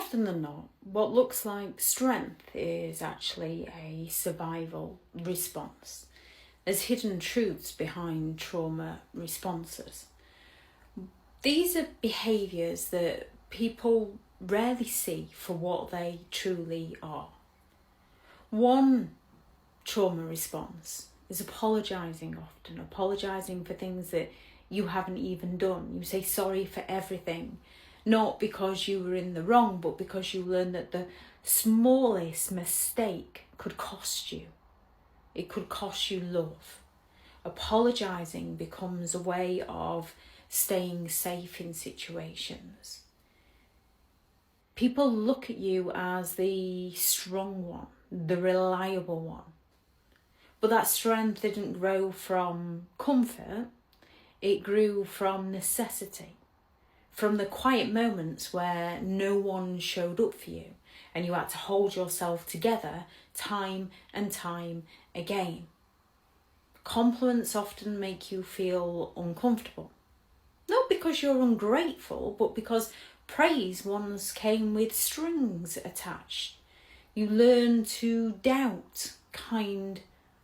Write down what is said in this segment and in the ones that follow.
often than not, what looks like strength is actually a survival response. There's hidden truths behind trauma responses. These are behaviours that people rarely see for what they truly are. One trauma response is apologising often, apologising for things that you haven't even done. You say sorry for everything, not because you were in the wrong, but because you learned that the smallest mistake could cost you. It could cost you love. Apologising becomes a way of staying safe in situations. People look at you as the strong one, the reliable one. But that strength didn't grow from comfort, it grew from necessity. From the quiet moments where no one showed up for you and you had to hold yourself together time and time again. Compliments often make you feel uncomfortable. Not because you're ungrateful, but because praise once came with strings attached. You learn to doubt kind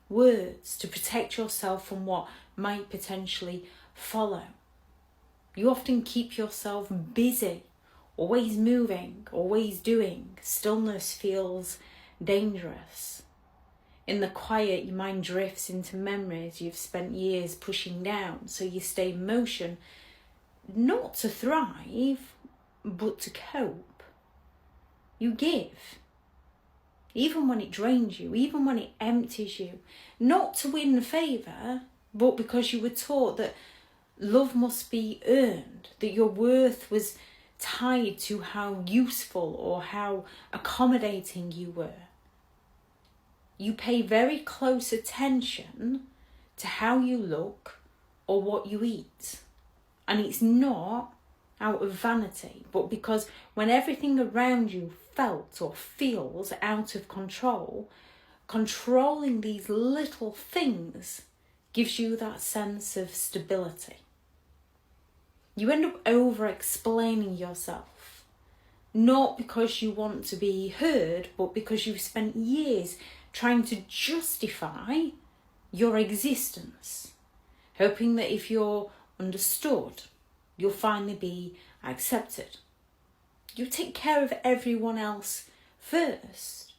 words to protect yourself from what might potentially follow. You often keep yourself busy, always moving, always doing. Stillness feels dangerous. In the quiet, your mind drifts into memories you've spent years pushing down, so you stay in motion, not to thrive, but to cope. You give, even when it drains you, even when it empties you, not to win favour, but because you were taught that love must be earned, that your worth was tied to how useful or how accommodating you were. You pay very close attention to how you look or what you eat. And it's not out of vanity, but because when everything around you felt or feels out of control, controlling these little things gives you that sense of stability. You end up overexplaining yourself, not because you want to be heard, but because you've spent years trying to justify your existence, hoping that if you're understood, you'll finally be accepted. You take care of everyone else first,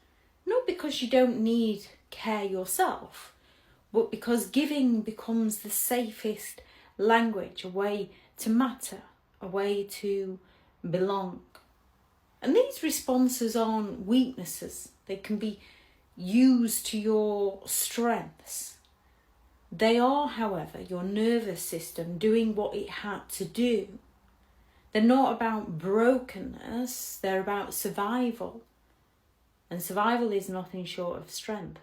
not because you don't need care yourself, but because giving becomes the safest language, a way to matter, a way to belong. And these responses aren't weaknesses. They can be used to your strengths. They are, however, your nervous system doing what it had to do. They're not about brokenness, they're about survival. And survival is nothing short of strength.